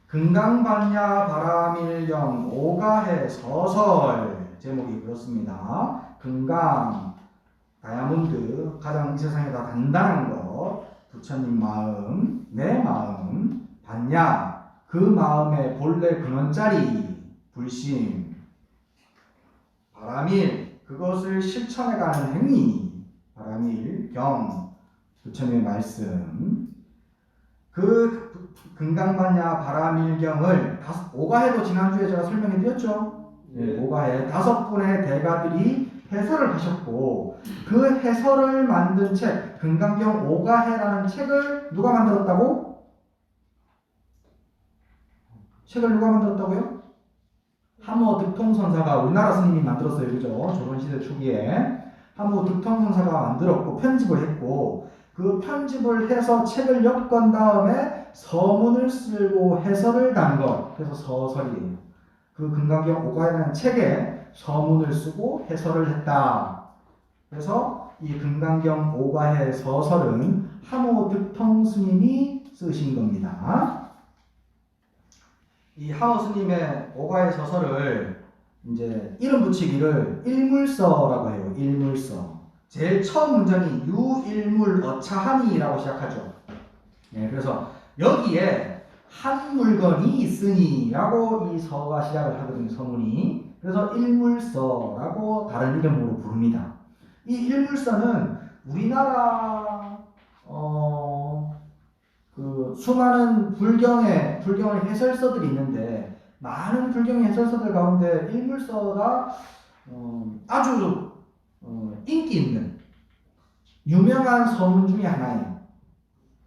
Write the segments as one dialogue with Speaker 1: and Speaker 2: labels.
Speaker 1: 금강반야 바라밀경 오가해 서설 제목이 그렇습니다. 금강 다이아몬드 가장 이 세상에다 단단한 것 부처님 마음 내 마음 반야 그 마음의 본래 근원자리 불심 바라밀 그것을 실천해가는 행위 바라밀경 부처님의 말씀 그 금강반야 바라밀경을 오가해도 지난주에 제가 설명해 드렸죠. 네, 오가해 5분의 대가들이 해설을 하셨고 그 해설을 만든 책 금강경 오가해라는 책을 누가 만들었다고? 책을 누가 만들었다고요? 하모 득통선사가 우리나라 스님이 만들었어요. 그죠? 조선시대 초기에 하모 득통선사가 만들었고 편집을 했고 그 편집을 해서 책을 엮은 다음에 서문을 쓰고 해설을 단 것. 그래서 서설이에요. 그 금강경 오가해라는 책에 서문을 쓰고 해설을 했다. 그래서 이 금강경 오가해 서설은 하모 득통 스님이 쓰신 겁니다. 이 하모 스님의 오가해 서설을 이제 이름 붙이기를 일물서라고 해요. 일물서. 제일 처음 문장이 유일물 어차하니라고 시작하죠. 네, 그래서 여기에 한 물건이 있으니라고 이 서가 시작을 하거든요. 서문이. 그래서 일물서라고 다른 이름으로 부릅니다. 이 일물서는 우리나라 그 수많은 불경의 해설서들이 있는데 많은 불경의 해설서들 가운데 일물서가 아주 인기 있는 유명한 서문 중에 하나예요.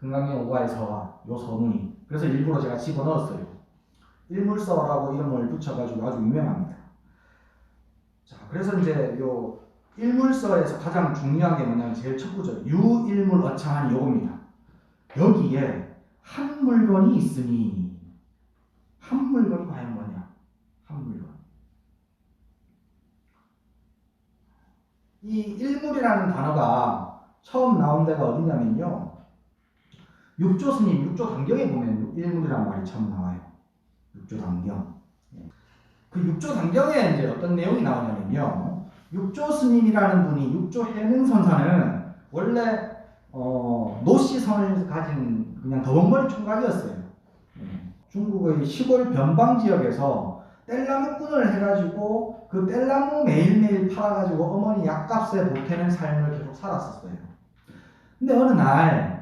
Speaker 1: 금강경 오가해 서가 요 서문이. 그래서 일부러 제가 집어넣었어요. 일물서라고 이름을 붙여가지고 아주 유명합니다. 자, 그래서 이제 요 일물서에서 가장 중요한 게 뭐냐면 제일 첫 구절 유일물 어차하니 요겁니다. 여기에 한 물건이 있으니 한 물건이 과연 뭐냐? 한 물건. 이 일물이라는 단어가 처음 나온 데가 어디냐면요. 육조 스님, 육조 단경에 보면 일물이라는 말이 처음 나와요. 육조 단경. 그 육조 단경에 이제 어떤 내용이 나오냐면요. 육조 스님이라는 분이 육조 해능선사는 원래 노씨성을 가진 그냥 더벅머리 총각이었어요. 중국의 시골 변방 지역에서 뗄나무꾼을 해가지고 그 뗄나무 매일매일 팔아가지고 어머니 약값에 보태는 삶을 계속 살았었어요. 근데 어느 날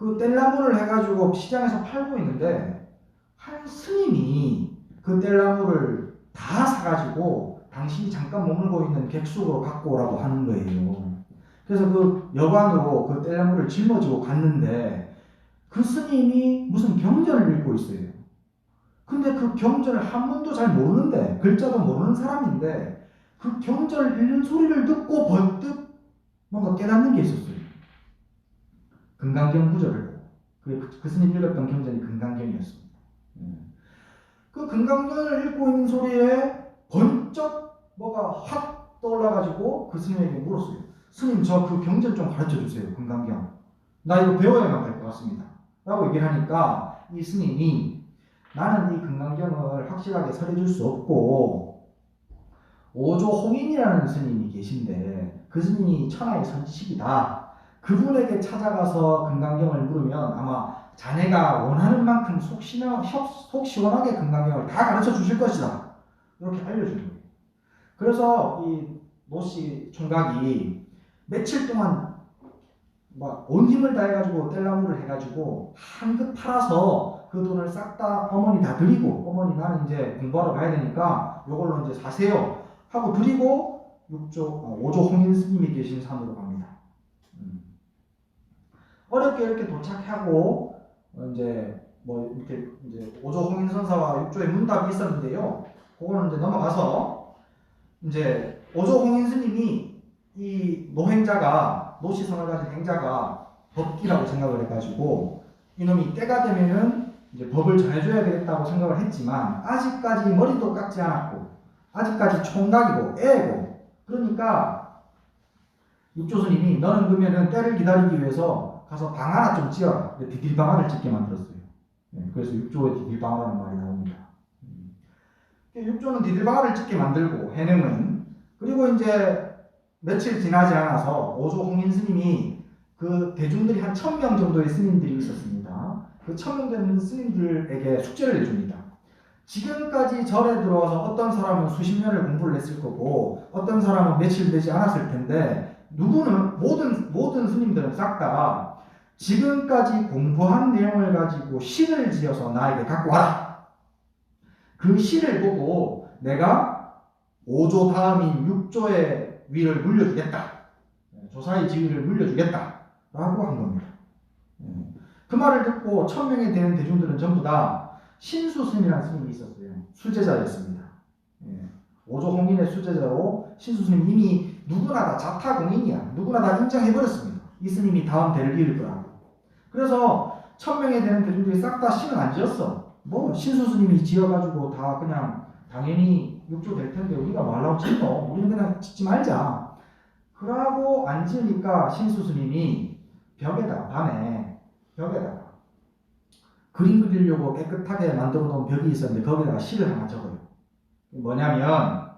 Speaker 1: 그 뗄나무를 해가지고 시장에서 팔고 있는데 한 스님이 그 뗄나무를 다 사가지고 당신이 잠깐 머물고 있는 객숙으로 갖고 오라고 하는 거예요. 그래서 그 여관으로 그 뗄나무를 짊어지고 갔는데 그 스님이 무슨 경전을 읽고 있어요. 근데 그 경전을 한문도 잘 모르는데 글자도 모르는 사람인데 그 경전을 읽는 소리를 듣고 번뜩 뭔가 깨닫는 게 있었어요. 금강경 구절을 보고 그 스님 읽었던 경전이 금강경이었습니다. 그 금강경을 읽고 있는 소리에 번쩍 뭐가 확 떠올라가지고 그 스님에게 물었어요. 스님 저 그 경전 좀 가르쳐주세요. 금강경. 나 이거 배워야만 될 것 같습니다. 라고 얘기를 하니까 이 스님이 나는 이 금강경을 확실하게 설해줄 수 없고 오조 홍인이라는 스님이 계신데 그 스님이 천하의 선지식이다. 그분에게 찾아가서 금강경을 물으면 아마 자네가 원하는 만큼 속 시원하게 금강경을 다 가르쳐 주실 것이다. 이렇게 알려준 거예요. 그래서 이 노씨 총각이 며칠 동안 막 온 힘을 다해가지고 뗄나무를 해가지고 한급 팔아서 그 돈을 싹 다 어머니 다 드리고 어머니 나는 이제 공부하러 가야 되니까 요걸로 이제 사세요 하고 드리고 오조 홍인 스님이 계신 산으로 갑니다. 어렵게 이렇게 도착하고 이제 뭐 이렇게 이제 오조 홍인 선사와 육조의 문답이 있었는데요. 그거는 이제 넘어가서 이제 오조 홍인 스님이 이 노행자가 노시성을 가진 행자가 법기라고 생각을 해가지고 이놈이 때가 되면은 이제 법을 전해줘야 되겠다고 생각을 했지만 아직까지 머리도 깎지 않았고 아직까지 총각이고 애고 그러니까 육조스님이 너는 그러면은 때를 기다리기 위해서 가서 방 하나 좀 지어라. 비딜방 하나를 짓게 만들었어요. 그래서 육조의 디딜방화라는 말이 나옵니다. 육조는 디딜방화를 찍게 만들고 해능은 그리고 이제 며칠 지나지 않아서 오조 홍인 스님이 그 대중들이 한 1000명 정도의 스님들이 있었습니다. 그 1000명 되는 스님들에게 숙제를 내줍니다. 지금까지 절에 들어와서 어떤 사람은 수십 년을 공부를 했을 거고 어떤 사람은 며칠 되지 않았을 텐데 누구는 모든 스님들은 싹 다 지금까지 공부한 내용을 가지고 시를 지어서 나에게 갖고 와라. 그 시를 보고 내가 5조 다음인 6조의 위를 물려주겠다. 조사의 지위를 물려주겠다. 라고 한 겁니다. 그 말을 듣고 1000명이 되는 대중들은 전부 다 신수스님이라는 스님이 있었어요. 수제자였습니다. 5조 홍인의 수제자로 신수스님 이미 누구나 다 자타공인이야. 누구나 다 인정해버렸습니다. 이 스님이 다음 대를 이을 거라고. 그래서 1000명이 되는 대중들이 싹 다 신을 안 지었어. 뭐 신수스님이 지어가지고 다 그냥 당연히 육조 될 텐데 우리가 뭐 하려고 짓노? 우리는 그냥 짓지 말자. 그러고 안 지으니까 신수스님이 밤에 벽에다가 그림 그리려고 깨끗하게 만들어 놓은 벽이 있었는데 거기다가 시를 하나 적어요. 뭐냐면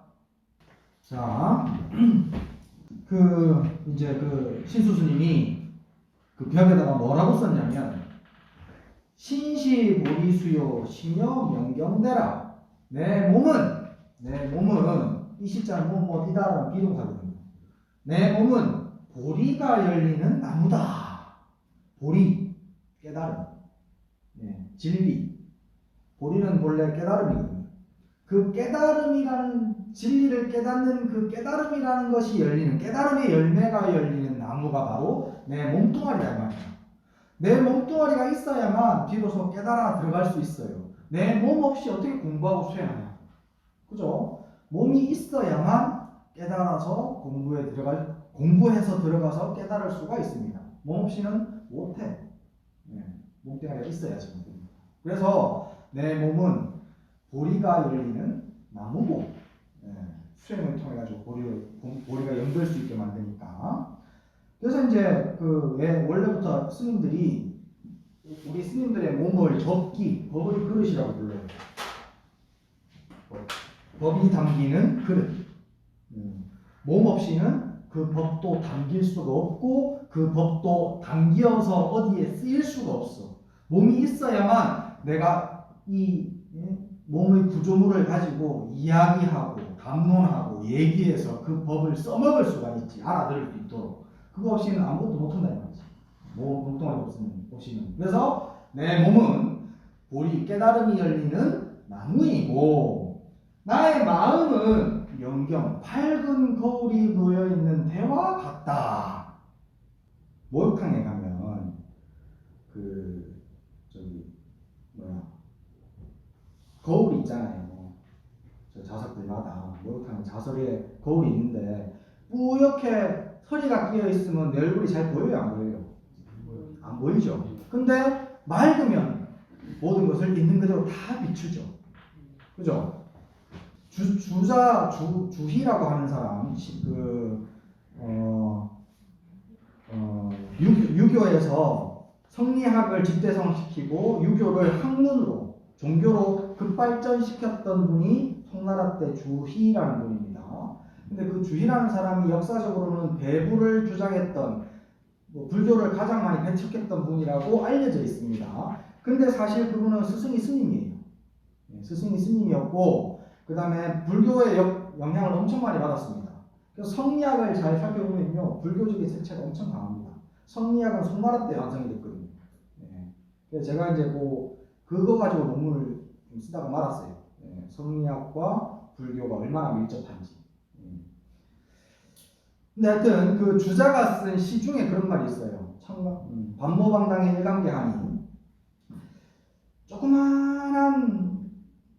Speaker 1: 자, 이제 신수스님이 그 벽에다가 뭐라고 썼냐면 신시보리수요 심여 명경대라. 내 몸은 이 시자는 뭐이다라는 비동사거든요. 내 몸은 보리가 열리는 나무다. 보리, 깨달음, 진리. 보리는 본래 깨달음이거든요. 그 깨달음이라는 진리를 깨닫는 그 깨달음이라는 것이 열리는 깨달음의 열매가 열리는 나무가 바로 내 몸뚱아리다 말이야. 내 몸뚱아리가 있어야만 비로소 깨달아 들어갈 수 있어요. 내 몸 없이 어떻게 공부하고 수행하냐. 그죠? 몸이 있어야만 깨달아서 공부해서 들어가서 깨달을 수가 있습니다. 몸 없이는 못해. 몸뚱아리가 있어야지. 그래서 내 몸은 보리가 열리는 나무고 수행을 통해 가지고 보리가 연결 수 있게 만드니까. 그래서 이제 원래부터 스님들이 우리 스님들의 몸을 법의 그릇이라고 불러요. 법이 담기는 그릇. 몸 없이는 그 법도 담길 수가 없고 그 법도 담겨서 어디에 쓰일 수가 없어. 몸이 있어야만 내가 이 몸의 구조물을 가지고 이야기하고 담론하고 얘기해서 그 법을 써먹을 수가 있지. 알아들을 수 있도록. 그거 없이는 아무것도 못한다는 말이지. 몸뚱아리 없이는. 그래서 내 몸은 보리 깨달음이 열리는 나무이고 나의 마음은 영경 밝은 거울이 놓여있는 대와 같다. 목욕탕에 가면 거울이 있잖아요. 저 자석들마다 목욕탕에 자석에 거울이 있는데 뿌옇게 서리가 끼어 있으면 내 얼굴이 잘 보여요, 안 보여요? 안 보이죠. 근데 맑으면 모든 것을 있는 그대로 다 비추죠. 그죠? 주희라고 하는 사람, 유교에서 성리학을 집대성시키고 유교를 학문으로 종교로 급발전시켰던 분이 송나라 때 주희라는 분입니다. 근데 그 주희라는 사람이 역사적으로는 배부를 주장했던 불교를 가장 많이 배척했던 분이라고 알려져 있습니다. 근데 사실 그분은 스승이 스님이에요. 스승이 스님이었고 그 다음에 불교의 영향을 엄청 많이 받았습니다. 그래서 성리학을 잘 살펴보면요 불교적인 색채가 엄청 강합니다. 성리학은 송나라 때 완성이 됐거든요. 그래서 제가 이제 그거 가지고 논문을 좀 쓰다가 말았어요. 성리학과 불교가 얼마나 밀접한지. 근데 하여튼 그 주자가 쓴 시 중에 그런 말이 있어요. 반모방당의 일감계하니 조그만한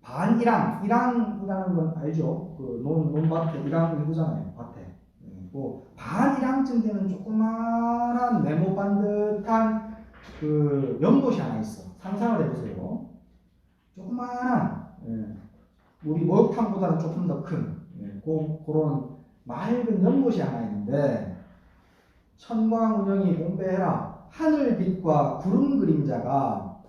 Speaker 1: 반이랑이라는 건 알죠? 그 논밭에 일랑 해보잖아요. 밭에. 반이랑쯤 되는 조그만한 네모 반듯한 그 연못이 하나 있어. 상상을 해보세요. 조그만한 우리 목욕탕보다는 조금 더 큰 그런 맑은 연못이 하나 있는데 천광운영이 공배해라. 하늘빛과 구름 그림자가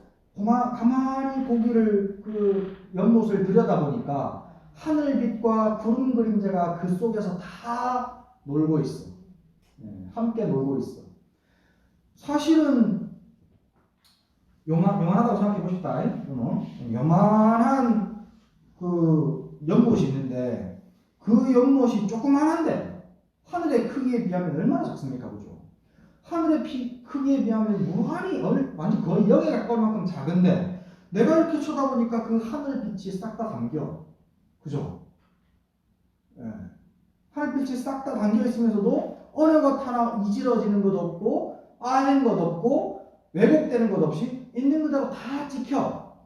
Speaker 1: 가만히 고기를 그 연못을 들여다보니까 하늘빛과 구름 그림자가 그 속에서 다 놀고 있어. 함께 놀고 있어. 사실은 요만하다고 생각해 보십시다. 요만한 그 연못이 있는데 그 연못이 조그만한데 하늘의 크기에 비하면 얼마나 작습니까? 그죠? 하늘의 크기에 비하면 무한히 완전 거의 0에 가까울 만큼 작은데 내가 이렇게 쳐다보니까 그 하늘빛이 싹 다 담겨. 그죠? 예. 하늘빛이 싹 다 담겨 있으면서도 어느 것 하나 이지러지는 것 없고 빠진 것 없고 왜곡되는 것 없이 있는 그대로 다 찍혀.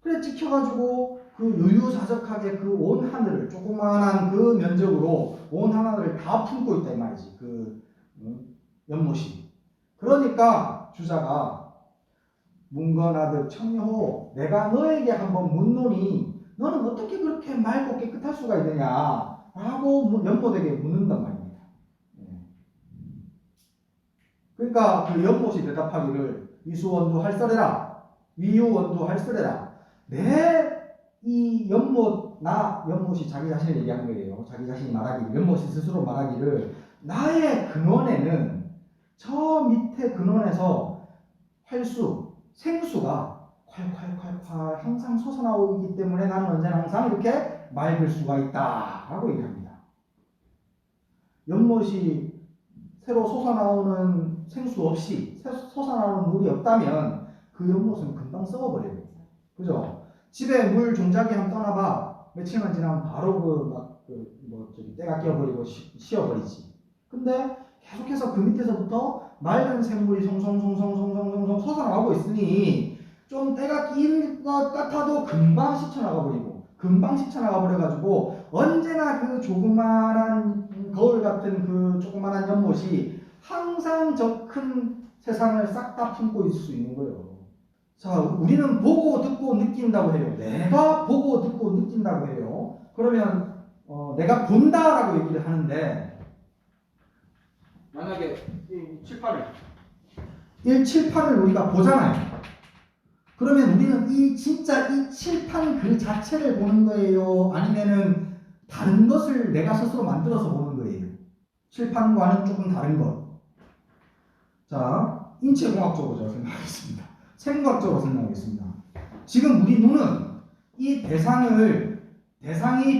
Speaker 1: 그래 찍혀가지고 그 유유자적하게 그 온 하늘을 조그마한 그 면적으로 온 하늘을 다 품고 있다 이 말이지. 그 연못이. 그러니까 주자가 문건하듯 청여호 내가 너에게 한번 묻노니 너는 어떻게 그렇게 맑고 깨끗할 수가 있느냐 라고 연못에게 묻는단 말입니다. 그러니까 그 연못이 대답하기를 위수원도 할서래라 위유원도 할서래라 내 이 연못이 자기 자신을 얘기하는 거예요. 자기 자신이 말하기를 연못이 스스로 말하기를 나의 근원에는 저 밑에 근원에서 생수가 콸콸콸콸 항상 솟아나오기 때문에 나는 언제나 항상 이렇게 맑을 수가 있다 라고 얘기합니다. 연못이 새로 솟아나오는 생수 없이 솟아나오는 물이 없다면 그 연못은 금방 썩어버려요. 그죠? 집에 물 종자기 한번 떠나봐. 며칠만 지나면 바로 때가 끼어버리고 쉬어버리지. 근데 계속해서 그 밑에서부터 맑은 샘물이 송송송송송송송 솟아나오고 있으니 좀 때가 낀 것 같아도 금방 씻혀나가버리고 금방 씻혀나가버려가지고 언제나 그 조그만한 거울 같은 그 조그만한 연못이 항상 저 큰 세상을 싹 다 품고 있을 수 있는 거예요. 자, 우리는 보고 듣고 느낀다고 해요. 내가 보고 듣고 느낀다고 해요. 그러면 내가 본다라고 얘기를 하는데 만약에 1, 7, 8을 우리가 보잖아요. 그러면 우리는 진짜 이 칠판 그 자체를 보는 거예요? 아니면은 다른 것을 내가 스스로 만들어서 보는 거예요? 칠판과는 조금 다른 것. 자, 인체공학적으로 제가 생각하겠습니다. 생물학적으로 생각하겠습니다. 지금 우리 눈은 이 대상이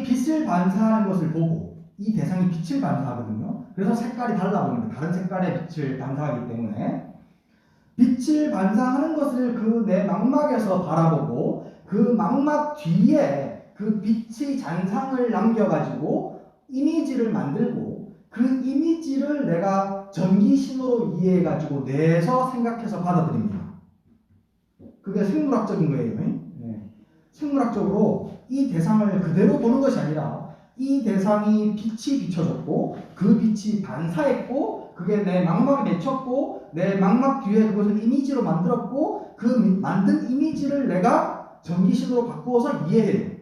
Speaker 1: 빛을 반사하는 것을 보고 이 대상이 빛을 반사하거든요. 그래서 색깔이 달라 보입니다. 다른 색깔의 빛을 반사하기 때문에 빛을 반사하는 것을 그 내 망막에서 바라보고 그 망막 뒤에 그 빛의 잔상을 남겨가지고 이미지를 만들고 그 이미지를 내가 전기신호로 이해해가지고 내서 생각해서 받아들입니다. 그게 생물학적인 거예요. 네. 생물학적으로 이 대상을 그대로 보는 것이 아니라 이 대상이 빛이 비춰졌고 그 빛이 반사했고 그게 내 망막에 맺혔고 내 망막 뒤에 그것을 이미지로 만들었고 그 만든 이미지를 내가 전기신호로 바꾸어서 이해해요.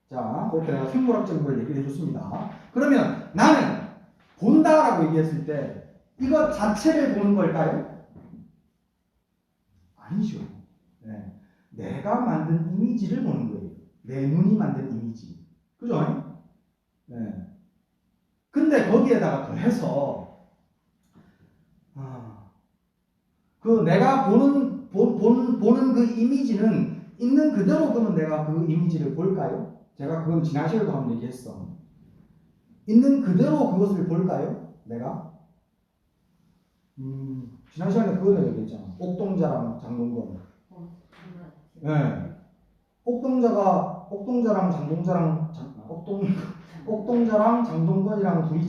Speaker 1: 자, 그렇게 내가 생물학적인 걸 얘기를 해줬습니다. 그러면 나는 본다라고 얘기했을 때 이것 자체를 보는 걸까요? 아니죠. 네. 내가 만든 이미지를 보는 거예요. 내 눈이 만든 이미지. 그죠? 네. 근데 거기에다가 더해서 그 내가 보는 그 이미지는 있는 그대로 그러면 내가 그 이미지를 볼까요? 제가 그건 지난 시간에도 한번 얘기했어. 있는 그대로 그것을 볼까요? 내가? 지난 시간에 그거는 얘기했잖아. 옥동자랑 장동건. 네. 옥동자랑 장동건이랑 둘이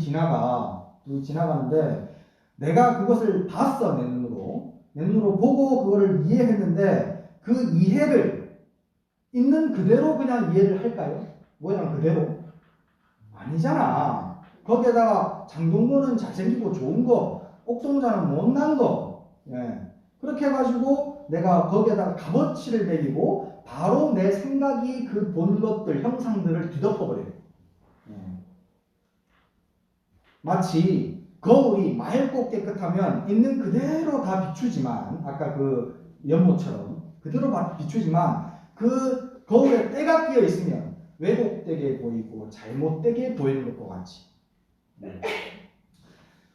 Speaker 1: 지나가는데 내가 그것을 봤어. 내 눈으로 보고 그거를 이해했는데 그 이해를 있는 그대로 그냥 이해를 할까요? 모양 그대로? 아니잖아. 거기에다가 장동건은 잘생기고 좋은 거, 옥동자는 못난 거. 예. 그렇게 해가지고 내가 거기에다가 값어치를 매기고 바로 내 생각이 그 본 것들, 형상들을 뒤덮어버려요. 예. 마치 거울이 맑고 깨끗하면 있는 그대로 다 비추지만 아까 그 연못처럼 그대로 비추지만 그 거울에 때가 끼어 있으면 왜곡되게 보이고 잘못되게 보이는 것과 같이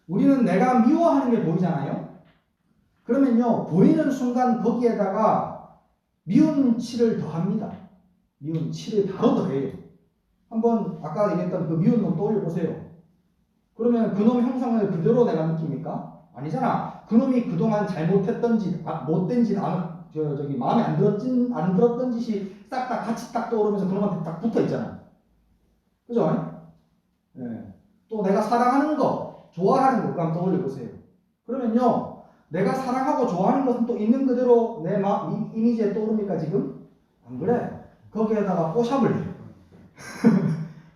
Speaker 1: 우리는 내가 미워하는 게 보이잖아요. 그러면요 보이는 순간 거기에다가 미운 치를 더합니다. 미운 치를 바로 더해요. 한번 아까 얘기했던 그 미운 놈 떠올려 보세요. 그러면 그놈 형상을 그대로 내가 느낍니까? 아니잖아. 그놈이 그동안 잘못했던 짓, 못된 짓, 저기 마음에 안 들었던 짓이 싹 다 같이 딱 떠오르면서 그놈한테 딱 붙어 있잖아. 그죠? 네. 또 내가 사랑하는 거, 좋아하는 거, 그거 한번 떠올려 보세요. 그러면요, 내가 사랑하고 좋아하는 것은 또 있는 그대로 내 이미지에 떠오릅니까, 지금? 안 그래? 거기에다가 뽀샵을 해요.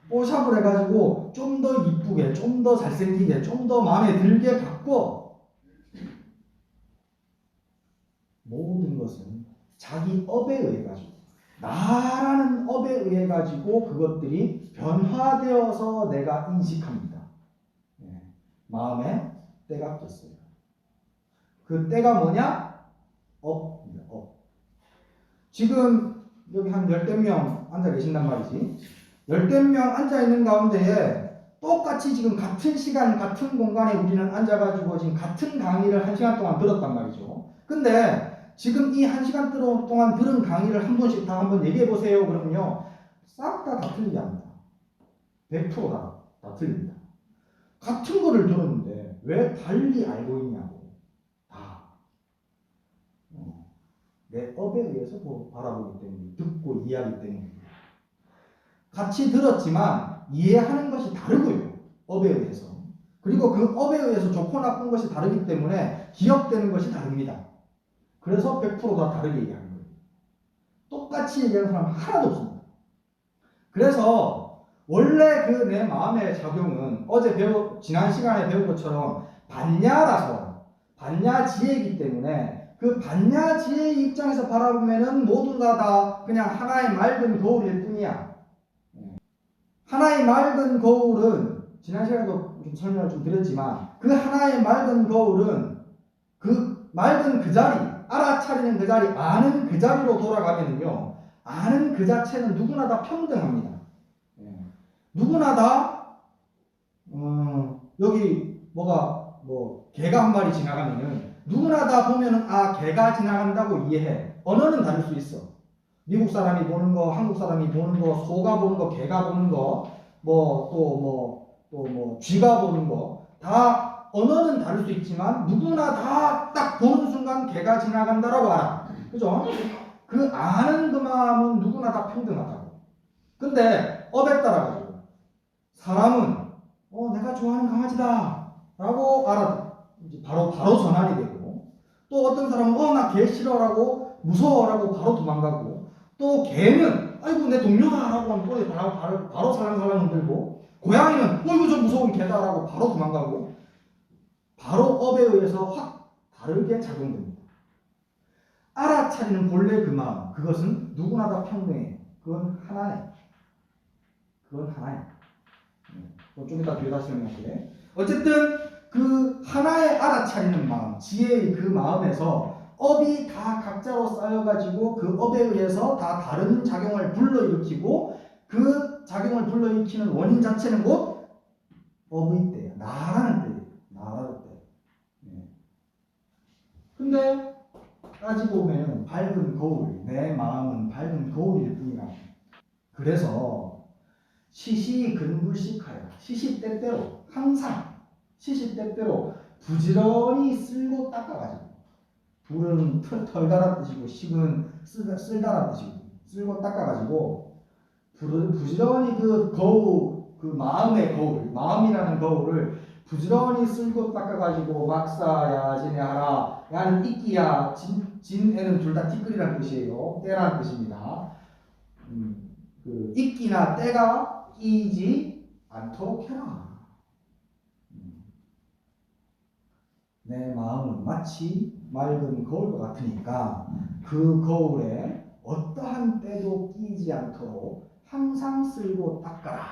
Speaker 1: 뽀샵을 해가지고 좀 더 이쁘게, 좀 더 잘생기게, 좀 더 마음에 들게 바꿔. 모든 것은 자기 업에 의해 가지고 나라는 업에 의해 가지고 그것들이 변화되어서 내가 인식합니다. 네. 마음에 때가 꼈어요. 그 때가 뭐냐? 업입니다. 업. 지금 여기 한 열댓 명 앉아 계신단 말이지. 열댓 명 앉아 있는 가운데에 똑같이 지금 같은 시간, 같은 공간에 우리는 앉아가지고 지금 같은 강의를 1시간 동안 들었단 말이죠. 근데 지금 이 1시간 동안 들은 강의를 한 번씩 다 한번 얘기해 보세요. 그러면요. 싹 다 틀리게 합니다. 100% 다 틀립니다. 같은 거를 들었는데 왜 달리 알고 있냐고. 다. 내 업에 의해서 바라보기 때문에, 듣고 이해하기 때문에. 같이 들었지만 이해하는 것이 다르고요. 업에 의해서. 그리고 그 업에 의해서 좋고 나쁜 것이 다르기 때문에 기억되는 것이 다릅니다. 그래서 100%다 다르게 얘기하는 거예요. 똑같이 얘기하는 사람 하나도 없습니다. 그래서 원래 그 내 마음의 작용은 어제 지난 시간에 배운 것처럼 반야라서 반야지혜이기 때문에 그 반야지혜의 입장에서 바라보면은 모두가 다 그냥 하나의 맑은 거울일 뿐이야. 하나의 맑은 거울은 지난 시간에도 좀 설명을 좀 드렸지만 그 하나의 맑은 거울은 그 맑은 그 자리, 알아차리는 그 자리, 아는 그 자리로 돌아가면은요, 아는 그 자체는 누구나 다 평등합니다. 누구나 다 여기 개가 한 마리 지나가면은 누구나 다 보면은 개가 지나간다고 이해해. 언어는 다를 수 있어. 미국 사람이 보는 거, 한국 사람이 보는 거, 소가 보는 거, 개가 보는 거, 쥐가 보는 거, 다 언어는 다를 수 있지만 누구나 다 딱 보는 순간 개가 지나간다라고 알아. 그죠? 그 아는 그 마음은 누구나 다 평등하다고. 근데 업에 따라가지고 사람은 내가 좋아하는 강아지다 라고 알아. 바로 전환이 되고, 또 어떤 사람은 나 개 싫어라고 무서워라고 바로 도망가고, 또 개는 아이고 내 동료다라고 하면 꼬리 바로 살랑살랑 흔들고, 고양이는 이거 좀 무서운 개다라고 바로 도망가고, 바로 업에 의해서 확 다르게 작용됩니다. 알아차리는 본래 그 마음, 그것은 누구나 다 평등해. 그건 하나네. 좀 이따 뒤에 다시 설명할게. 어쨌든 그 하나의 알아차리는 마음, 지혜의 그 마음에서 업이 다 각자로 쌓여가지고 그 업에 의해서 다 다른 작용을 불러일으키고, 그 작용을 불러일으키는 원인 자체는 곧 업의 때예요. 나라는 때예요. 나라는 때. 근데 따지고 보면 밝은 거울, 내 마음은 밝은 거울일 뿐이라. 그래서 시시근불식하여, 시시때때로, 항상 시시때때로 부지런히 쓸고 닦아가지고, 불은 털달아 뜻이고 식은 쓸달아 뜻이고, 쓸고 닦아가지고 부지런히 그 거울, 그 마음의 거울, 마음이라는 거울을 부지런히 쓸고 닦아가지고 막사야 진해하라. 야는 이끼야, 진에는 둘 다 티끌이라는 뜻이에요. 때라는 뜻입니다. 그 이끼나 때가 끼지 않도록 해라. 내 마음은 마치 맑은 거울과 같으니까 그 거울에 어떠한 때도 끼지 않도록 항상 쓸고 닦아라.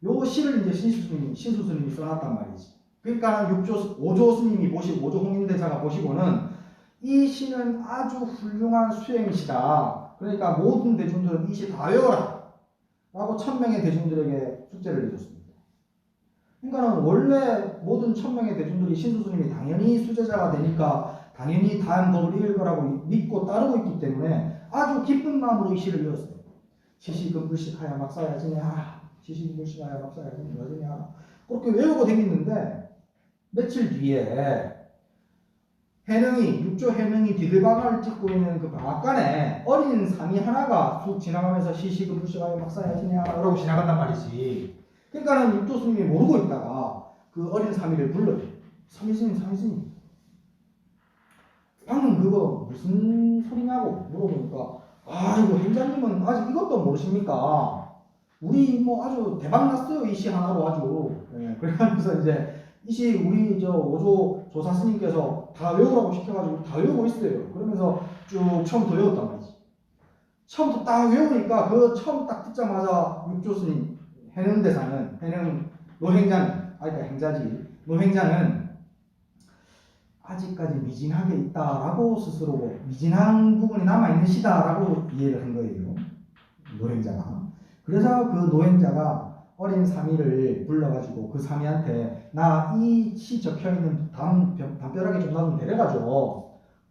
Speaker 1: 요 시를 이제 신수 스님이 써놨단 말이지. 그러니까 5조 스님이 보시고 5조 홍인대사가 보시고는 이 시는 아주 훌륭한 수행시다. 그러니까 모든 대중들은 이 시 다 외워라 라고 1000명의 대중들에게 숙제를 내줬습니다. 그러니까 원래 모든 1000명의 대중들이 신수 스님이 당연히 수제자가 되니까 당연히 다음 법을 읽을 거라고 믿고 따르고 있기 때문에 아주 기쁜 마음으로 이 시를 외웠어요. 시시금불식하여 막사야지냐, 시시금불식하여 막사야지냐, 그렇게 외우고 다녔는데 며칠 뒤에 육조 해능이 디들방아를 찍고 있는 그 방앗간에 어린 상이 하나가 쑥 지나가면서 시시금불식하여 막사야지냐 라고 지나간단 말이지. 그러니까는 육조 스님이 모르고 있다가 그 어린 사미를 불러요. 사미스님 방금 그거 무슨 소리냐고 물어보니까 아이고 행자님은 아직 이것도 모르십니까? 우리 뭐 아주 대박 났어요 이 시 하나로 아주. 예, 그러면서 이제 이 시 우리 저 5조 조사 스님께서 다 외우라고 시켜가지고 다 외우고 있어요. 그러면서 쭉 처음부터 외웠단 말이지. 처음부터 딱 외우니까 그 처음 딱 듣자마자 육조 스님 해능대사는 노행자는 그러니까 행자지 노행자는 아직까지 미진하게 있다라고 스스로 미진한 부분이 남아있는 시다라고 이해를 한 거예요. 노행자가. 그래서 그 노행자가 어린 사미를 불러가지고 그 사미한테 나 이 시 적혀있는 담벼락에 좀 나 좀 데려가줘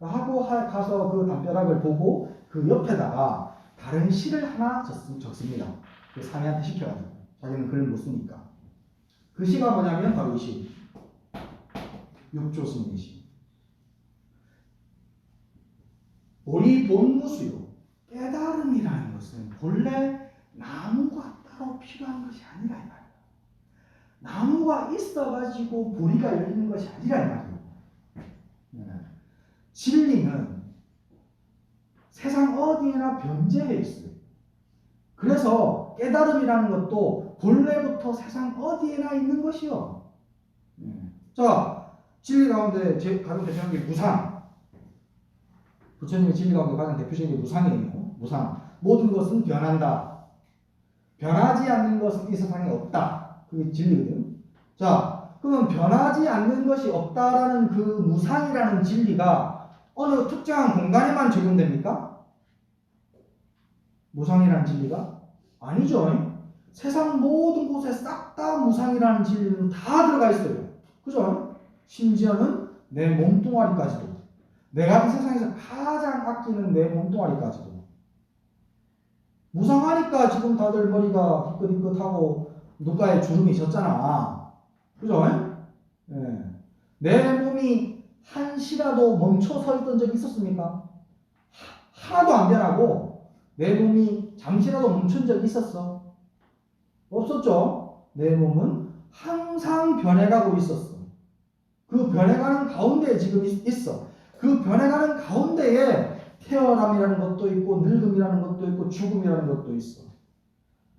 Speaker 1: 하고 가서 그 담벼락을 보고 그 옆에다가 다른 시를 하나 적습니다. 그 사미한테 시켜가지고 자기는 글을 못 쓰니까. 그 시가 뭐냐면 바로 이 시. 육조 스님의 시. 우리 본무수요. 깨달음이라는 것은 본래 나무가 따로 필요한 것이 아니라 이 말이야. 나무가 있어가지고 보리가 열리는 것이 아니라 이 말이야. 진리는 세상 어디에나 변재해 있어요. 그래서 깨달음이라는 것도 본래부터 세상 어디에나 있는 것이요. 자, 진리 가운데 가장 대표적인 게 무상. 부처님의 진리 가운데 가장 대표적인 게 무상이에요. 무상. 모든 것은 변한다. 변하지 않는 것은 이 세상에 없다. 그게 진리거든. 자, 그러면 변하지 않는 것이 없다라는 그 무상이라는 진리가 어느 특정한 공간에만 적용됩니까? 무상이라는 진리가? 아니죠. 세상 모든 곳에 싹 다 무상이라는 진리는 다 들어가 있어요. 그죠? 심지어는 내 몸뚱아리까지도. 내가 이 세상에서 가장 아끼는 내 몸뚱아리까지도. 무상하니까 지금 다들 머리가 희끗희끗하고 눈가에 주름이 졌잖아. 그죠? 예. 내 몸이 한시라도 멈춰 서 있던 적이 있었습니까? 하나도 안 변하고 내 몸이 잠시라도 멈춘 적이 있었어? 없었죠? 내 몸은 항상 변해가고 있었어. 그 변해가는 가운데에 지금 있어. 그 변해가는 가운데에 태어남이라는 것도 있고 늙음이라는 것도 있고 죽음이라는 것도 있어.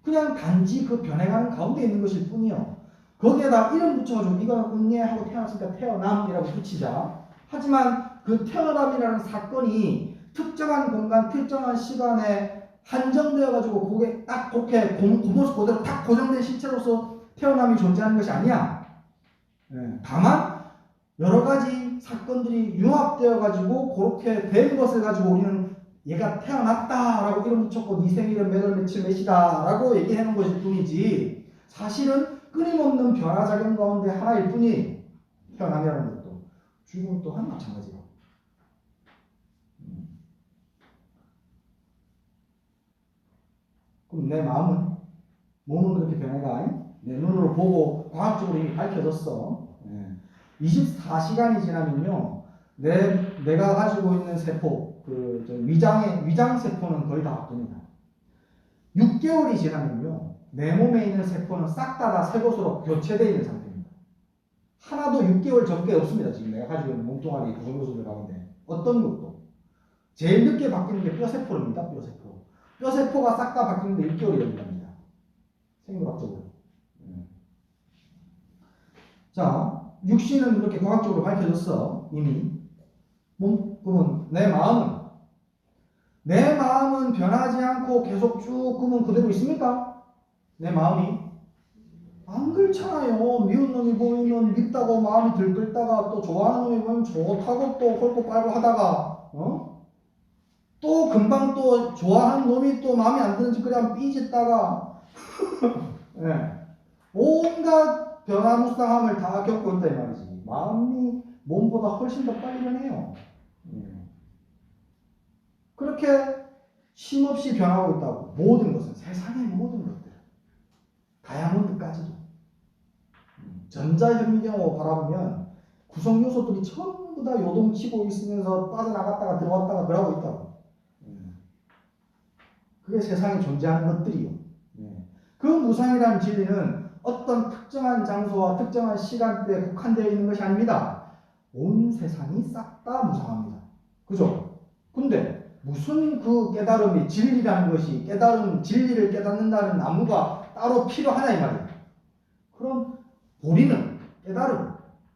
Speaker 1: 그냥 단지 그 변해가는 가운데 있는 것일 뿐이요. 거기에다 이름 붙여가지고 이거는 응애하고 태어났으니까 태어남이라고 붙이자. 하지만 그 태어남이라는 사건이 특정한 공간, 특정한 시간에 한정되어가지고 그게 딱 그렇게 고모습 그대로 딱 고정된 실체로서 태어남이 존재하는 것이 아니야. 다만 여러 가지 사건들이 융합되어가지고 그렇게 된 것을 가지고 우리는 얘가 태어났다라고 이름 붙였고 네 생일은 몇 월 며칠 몇이다라고 얘기하는 것일 뿐이지 사실은 끊임없는 변화작용 가운데 하나일 뿐이 태어남이라는 것도 죽음은 또한 마찬가지고. 그럼 내 마음은 몸은 그렇게 변해가 내 눈으로 보고 과학적으로 이미 밝혀졌어. 24시간이 지나면요, 내가 가지고 있는 세포, 위장 세포는 거의 다 바뀝니다. 6개월이 지나면요, 내 몸에 있는 세포는 싹 다 새 것으로 교체되어 있는 상태입니다. 하나도 6개월 적게 없습니다. 지금 내가 가지고 있는 몸뚱아리 구성요소들 가운데 어떤 것도. 제일 늦게 바뀌는 게 뼈세포입니다. 뼈세포. 뼈세포가 싹 다 바뀌는데 6개월이 걸린답니다. 생물학적으로. 자, 육신은 이렇게 과학적으로 밝혀졌어. 이미. 그러면 내 마음은 변하지 않고 계속 쭉 그러면 그대로 있습니까? 내 마음이 안 그렇잖아요. 미운 놈이 보이면 밉다고 마음이 들끓다가 또 좋아하는 놈이 보이면 좋다고 또 홀고 빨고 하다가 또 금방 또 좋아하는 놈이 또 마음에 안 드는 짓 그냥 삐짓다가 네. 온갖 변화무쌍함을 다 겪고 있다 이 말이지. 마음이 몸보다 훨씬 더 빨리 변해요. 그렇게 쉼없이 변하고 있다고. 모든 것은, 세상의 모든 것들, 다이아몬드까지도 전자현미경으로 바라보면 구성 요소들이 전부 다 요동치고 있으면서 빠져나갔다가 들어왔다가 그러고 있다고. 그게 세상에 존재하는 것들이요. 그 무상이라는 진리는 어떤 특정한 장소와 특정한 시간대에 국한되어 있는 것이 아닙니다. 온 세상이 싹 다 무상합니다. 그죠? 근데 무슨 그 깨달음이 진리라는 것이 진리를 깨닫는다는 나무가 따로 필요하냐 이 말이에요. 그럼 우리는 깨달음,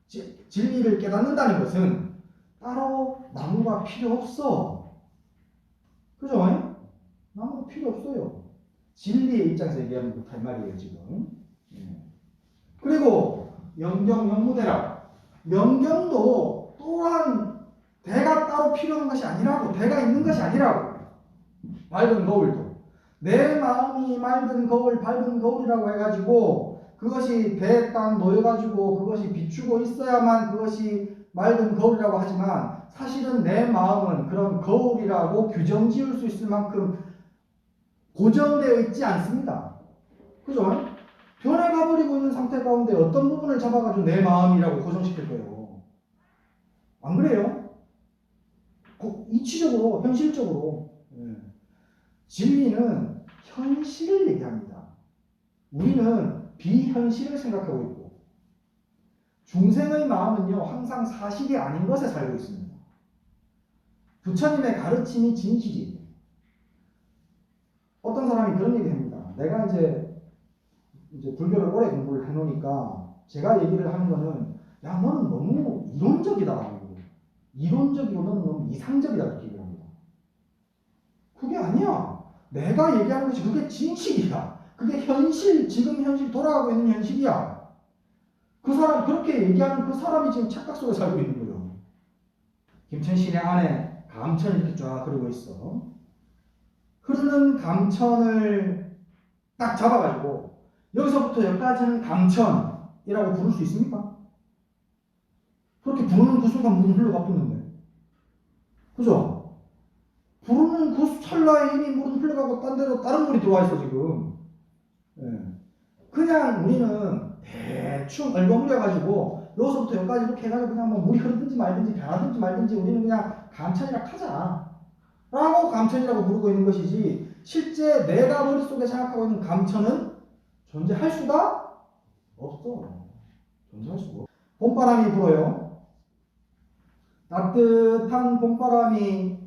Speaker 1: 진리를 깨닫는다는 것은 따로 나무가 필요 없어. 그죠? 나무가 필요 없어요. 진리의 입장에서 얘기하면 그렇단 말이에요, 지금. 그리고 영경, 영무대라. 영경도 또한 대가 따로 필요한 것이 아니라고. 대가 있는 것이 아니라고. 맑은 거울도. 내 마음이 맑은 거울, 밝은 거울이라고 해가지고 그것이 배에 딱 놓여가지고 그것이 비추고 있어야만 그것이 맑은 거울이라고 하지만 사실은 내 마음은 그런 거울이라고 규정 지을 수 있을 만큼 고정되어 있지 않습니다. 그죠? 변해가 버리고 있는 상태 가운데 어떤 부분을 잡아가지고 내 마음이라고 고정시킬 거예요. 안 그래요? 이치적으로, 현실적으로. 진리는 현실을 얘기합니다. 우리는 비현실을 생각하고 있고, 중생의 마음은요, 항상 사실이 아닌 것에 살고 있습니다. 부처님의 가르침이 진실이에요. 어떤 사람이 그런 얘기 합니다. 내가 이제 불교를 오래 공부를 해놓으니까 제가 얘기를 하는 거는 야 너는 너무 이론적이다. 이론적이고 너는 너무 이상적이다 이렇게 얘기합니다. 그게 아니야. 내가 얘기하는 것이 그게 진실이야. 그게 현실, 지금 현실 돌아가고 있는 현실이야. 그 사람 그렇게 얘기하는 그 사람이 지금 착각 속에 살고 있는 거예요. 김천신의 안에 감천이 이렇게 쫙 흐르고 있어. 흐르는 감천을 딱 잡아가지고 여기서부터 여기까지는 감천이라고 부를 수 있습니까? 그렇게 부르는 그 순간 물은 흘러가 붙는데. 그죠? 부르는 그 찰나에 이미 물은 흘러가고 딴 데로 다른 물이 들어와 있어 지금. 그냥 우리는 대충 얼버무려가지고 여기서부터 여기까지 이렇게 해가지고 그냥 뭐 물이 흐르든지 말든지 변하든지 말든지 우리는 그냥 감천이라 하자 라고 감천이라고 부르고 있는 것이지 실제 내가 머릿속에 생각하고 있는 감천은 존재할 수가 없어. 존재할 수가 없어. 봄바람이 불어요. 따뜻한 봄바람이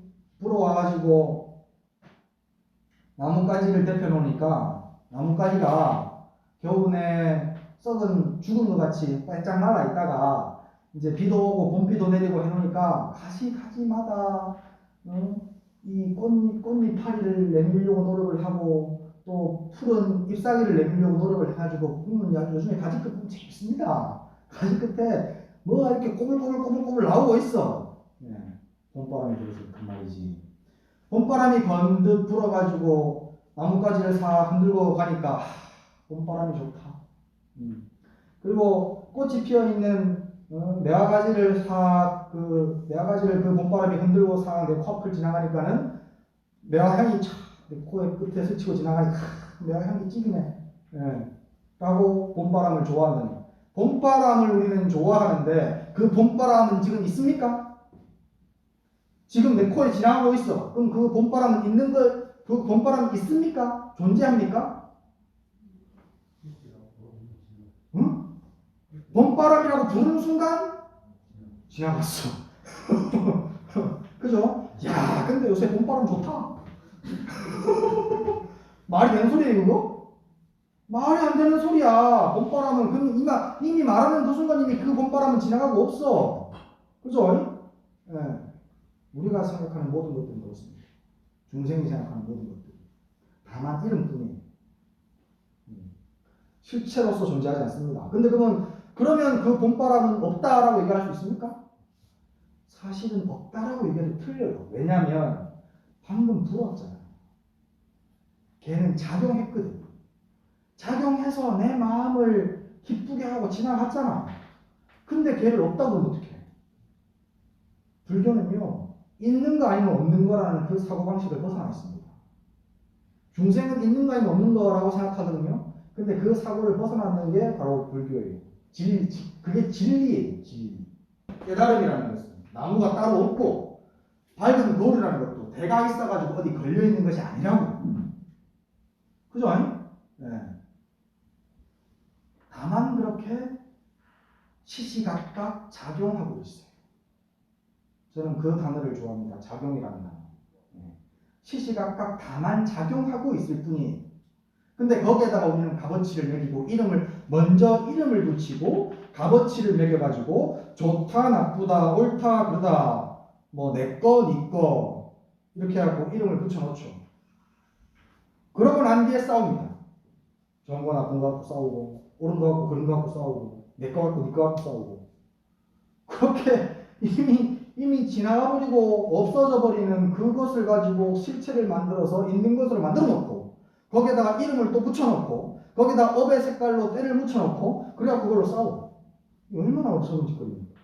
Speaker 1: 불어와가지고 나뭇가지를 데펴놓으니까 나뭇가지가 겨우내 썩은 죽은 것 같이 빨짝 말아 있다가 이제 비도 오고 봄비도 내리고 해놓으니까 가지마다 이 꽃잎 파리를 내밀려고 노력을 하고 또 푸른 잎사귀를 내밀려고 노력을 해가지고 보면 요즘에 가지 끝 보면 재밌습니다. 가지 끝에 뭐가 이렇게 꼬물꼬물 나오고 있어. 봄바람이 불어서 그 말이지. 봄바람이 번듯 불어가지고 나뭇가지를 싹 흔들고 가니까 봄바람이 좋다. 그리고 꽃이 피어있는 매화가지를 매화가지를 그 봄바람이 흔들고 싹 내 코앞을 지나가니까는 매화향이 촥 내 코의 끝에 스치고 지나가니까 매화향이 찌기네. 라고 봄바람을 좋아한다니. 봄바람을 우리는 좋아하는데 그 봄바람은 지금 있습니까? 지금 내 코에 지나가고 있어. 그럼 그 봄바람은 있는 그 봄바람이 있습니까? 존재합니까? 응? 봄바람이라고 부르는 순간 지나갔어. 그죠? 야, 근데 요새 봄바람 좋다. 말이 되는 소리예요, 그거? 말이 안 되는 소리야. 봄바람은 이미 말하는 그 순간 이미 그 봄바람은 지나가고 없어. 그죠? 우리가 생각하는 모든 것들은 그렇습니다. 중생이 생각하는 모든 것들. 다만 이름뿐이에요. 실체로서 존재하지 않습니다. 근데 그러면 그 본바람은 없다라고 얘기할 수 있습니까? 사실은 없다라고 얘기해도 틀려요. 왜냐하면 방금 불었잖아요. 걔는 작용했거든. 작용해서 내 마음을 기쁘게 하고 지나갔잖아. 근데 걔를 없다고 하면 어떡해? 불교는요, 있는 거 아니면 없는 거라는 그 사고방식을 벗어나 있습니다. 중생은 있는 거 아니면 없는 거라고 생각하거든요. 근데 그 사고를 벗어나는 게 바로 불교예요. 그게 진리예요, 진리. 깨달음이라는 것은 나무가 따로 없고, 밝은 거울이라는 것도 대가 있어가지고 어디 걸려있는 것이 아니라고. 그죠? 네. 다만 그렇게 시시각각 작용하고 있어요. 저는 그 단어를 좋아합니다. 작용이라는 단어. 시시각각 다만 작용하고 있을 뿐이에요. 근데 거기에다가 우리는 값어치를 매기고 먼저 이름을 붙이고 값어치를 매겨가지고 좋다 나쁘다 옳다 그러다 뭐 내꺼 니꺼 이렇게 하고 이름을 붙여놓죠. 그러고 난 뒤에 싸웁니다. 좋은 거 나쁜 거 갖고 싸우고 옳은 거 갖고 그런 거 갖고 싸우고 내꺼 갖고 니꺼 갖고 싸우고 그렇게 이미 지나가 버리고 없어져 버리는 그것을 가지고 실체를 만들어서 있는 것으로 만들어 놓고 거기에다가 이름을 또 붙여 놓고 거기다 업의 색깔로 때를 묻혀 놓고 그래야 그걸로 싸워. 얼마나 없어진 짓거리입니까?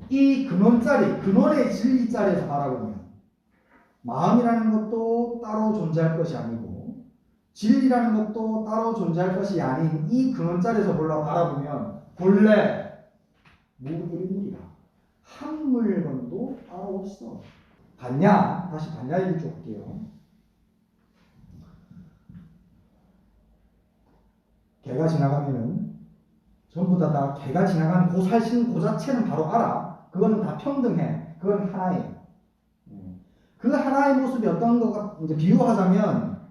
Speaker 1: 이 근원의 진리 자리에서 바라보면 마음이라는 것도 따로 존재할 것이 아니고 진리라는 것도 따로 존재할 것이 아닌 이 근원 자리에서 바라보면 본래 무일물이다. 한 물건도 따로 없어. 다시 봤냐 얘기 좀 할게요. 개가 지나가면은 전부 다 개가 지나가는 그 사실 그 자체는 바로 알아. 그거는 다 평등해. 그건 하나예요. 그 하나의 모습이 어떤 거가 이제 비유하자면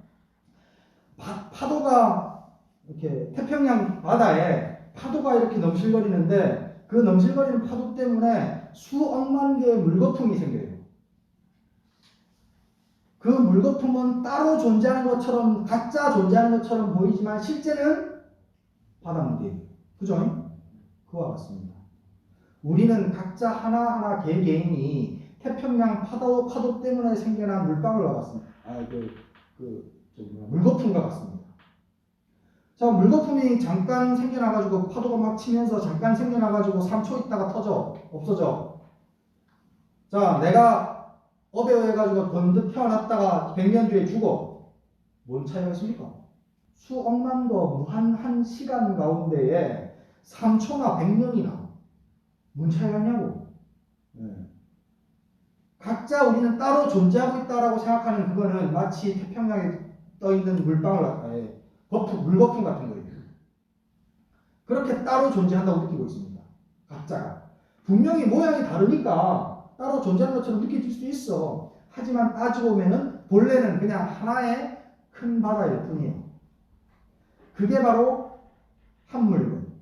Speaker 1: 파도가 이렇게 태평양 바다에 파도가 이렇게 넘실거리는데 그 넘실거리는 파도 때문에 수억만 개의 물거품이 생겨요. 그 물거품은 따로 존재하는 것처럼 각자 존재하는 것처럼 보이지만 실제는 바닷물이에요. 그죠? 그와 같습니다. 우리는 각자 하나하나 개개인이 태평양 파도 때문에 생겨난 물방울과 같습니다. 물거품과 같습니다. 자, 물거품이 잠깐 생겨나가지고 파도가 막 치면서 잠깐 생겨나가지고 3초 있다가 터져. 없어져. 자, 내가 업에 의해가지고 번뜩 태어났다가 100년 뒤에 죽어. 뭔 차이가 있습니까? 수억만 거 무한한 시간 가운데에 3초나 100년이나 뭔 차이가 있냐고. 각자 우리는 따로 존재하고 있다라고 생각하는 그거는 마치 태평양에 떠있는 물방울 같아요. 물거품 같은 거예요. 그렇게 따로 존재한다고 느끼고 있습니다. 각자가. 분명히 모양이 다르니까 따로 존재하는 것처럼 느껴질 수 있어. 하지만 따지고 보면은 본래는 그냥 하나의 큰 바다일 뿐이에요. 그게 바로 한 물건.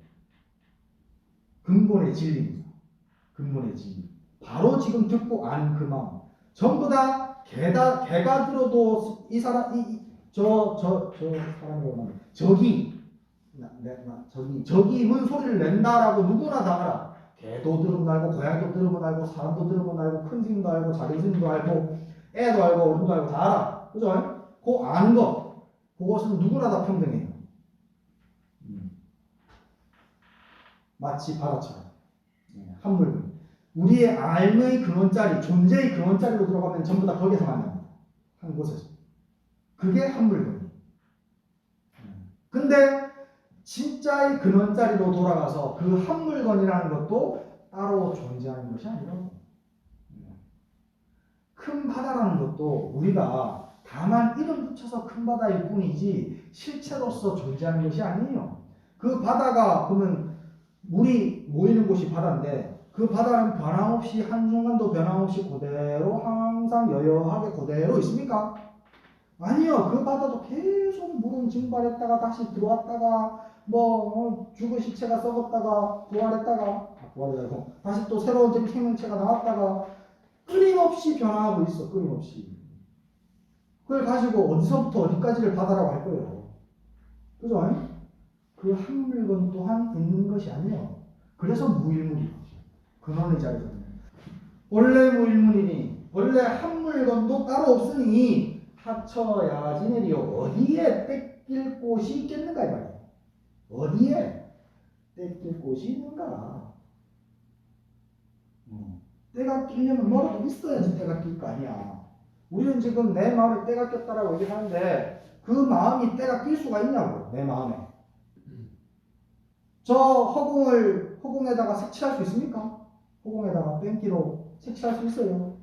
Speaker 1: 근본의 진리입니다. 근본의 진리. 바로 지금 듣고 아는 그 마음. 전부 다 개가 들어도 이 사람 저 사람이 저기 뭔 소리를 낸다라고 누구나 다 알아. 개도 들으면 알고 고양이도 들으면 알고 사람도 들으면 알고 큰 스님도 알고 작은 스님도 알고 애도 알고 어른도 알고 다 알아. 그죠? 그 아는 거 그것은 누구나 다 평등해요. 마치 바다처럼 한 물건. 우리의 삶의 근원자리, 존재의 근원자리로 들어가면 전부 다 거기서 만납니다. 한 곳에서. 그게 한 물건이에요. 근데 진짜의 근원자리로 돌아가서 그 한 물건이라는 것도 따로 존재하는 것이 아니라 큰 바다라는 것도 우리가 다만 이름 붙여서 큰 바다일 뿐이지 실체로서 존재하는 것이 아니에요. 그 바다가 그러면 물이 모이는 곳이 바다인데 그 바다는 변함없이 한순간도 변함없이 그대로 항상 여여하게 그대로 있습니까? 아니요. 그 바다도 계속 물은 증발했다가 다시 들어왔다가 죽은 시체가 썩었다가 부활했다가 다시 또 새로운 생명체가 나왔다가 끊임없이 변화하고 있어. 끊임없이. 그걸 가지고 어디서부터 어디까지를 바다라고 할 거예요. 그죠? 그 한 물건 또한 있는 것이 아니에요. 그래서 무일문이에요. 근원의 자리잖아요. 원래 무일문이니 원래 한 물건도 따로 없으니 하처야지내리요. 어디에 떼낄 곳이 있겠는가 이 말이에요. 어디에 떼낄 곳이 있는가. 때가 끼려면 뭐라도 있어야지 때가 낄 거 아니야. 우리는 지금 내 마음에 때가 꼈다라고 얘기하는데 그 마음이 때가 낄 수가 있냐고. 내 마음에. 저 허공에다가 색칠할 수 있습니까? 허공에다가 펜기로 색칠할 수 있어요.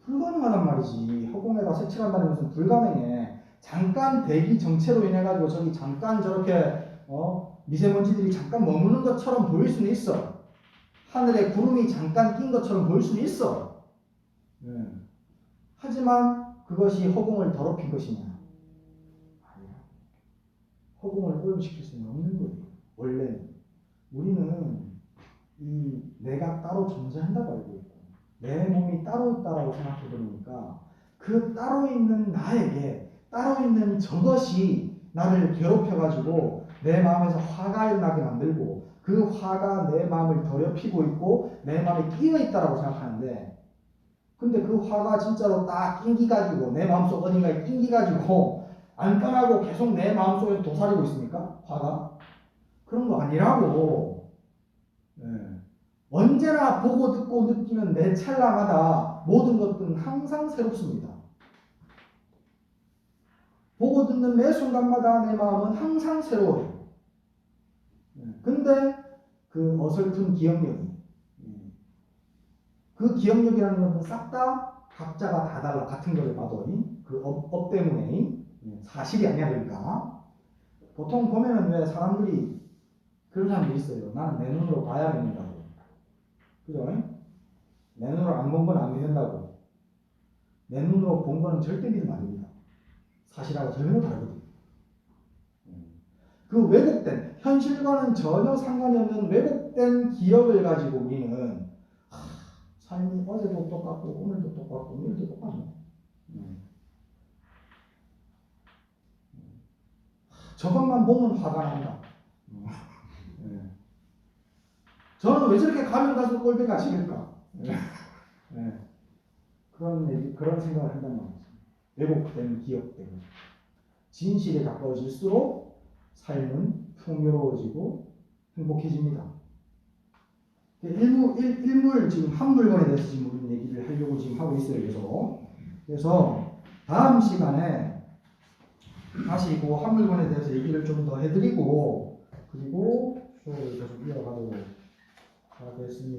Speaker 1: 불가능하단 말이지. 허공에다 색칠한다는 것은 불가능해. 잠깐 대기 정체로 인해 가지고 저기 잠깐 저렇게 미세먼지들이 잠깐 머무는 것처럼 보일 수는 있어. 하늘에 구름이 잠깐 낀 것처럼 보일 수는 있어. 하지만 그것이 허공을 더럽힌 것이냐? 아니야. 허공을 오염시킬 수는 없는 거예요. 원래는. 우리는 이 내가 따로 존재한다고 알고 있고 내 몸이 따로 있다고 생각해 보니까 그 따로 있는 나에게 따로 있는 저것이 나를 괴롭혀 가지고 내 마음에서 화가 나게 만들고 그 화가 내 마음을 더럽히고 있고 내 마음에 끼어 있다라고 생각하는데 근데 그 화가 진짜로 딱 낑기 가지고 내 마음속 어딘가에 낑기 가지고 안 떠나고 계속 내 마음속에 도사리고 있습니까? 화가? 그런 거 아니라고. 언제나 보고 듣고 느끼는 매 찰나마다 모든 것들은 항상 새롭습니다. 보고 듣는 매 순간마다 내 마음은 항상 새로워요. 근데 그 어설픈 기억력이 그 기억력이라는 것은 싹 다 각자가 다 달라. 같은 거를 봐도 그 업 때문에 사실이 아니야. 그러니까 보통 보면은 왜 사람들이 그런 사람들이 있어요. 나는 내 눈으로 봐야 믿는다고. 그죠? 내 눈으로 안 본 건 안 믿는다고. 내 눈으로 본 거는 절대 믿으면 안 됩니다. 사실하고 전혀 다르거든요. 그 왜곡된, 현실과는 전혀 상관이 없는 왜곡된 기억을 가지고 우리는 삶이 어제도 똑같고 오늘도 똑같고 내일도 똑같네. 저것만 보면 화가 난다. 저는 왜 저렇게 가면 갈수록 꼴배가 싫을까? 그런 생각을 한단 말이죠. 왜곡된 기억 때문에. 진실에 가까워질수록 삶은 풍요로워지고 행복해집니다. 일물 지금 한 물건에 대해서 지금 우리 얘기를 하려고 지금 하고 있어요. 그래서 다음 시간에 다시 그 한 물건에 대해서 얘기를 좀 더 해드리고 그리고 수업을 계속 이어가도록 하겠습니다.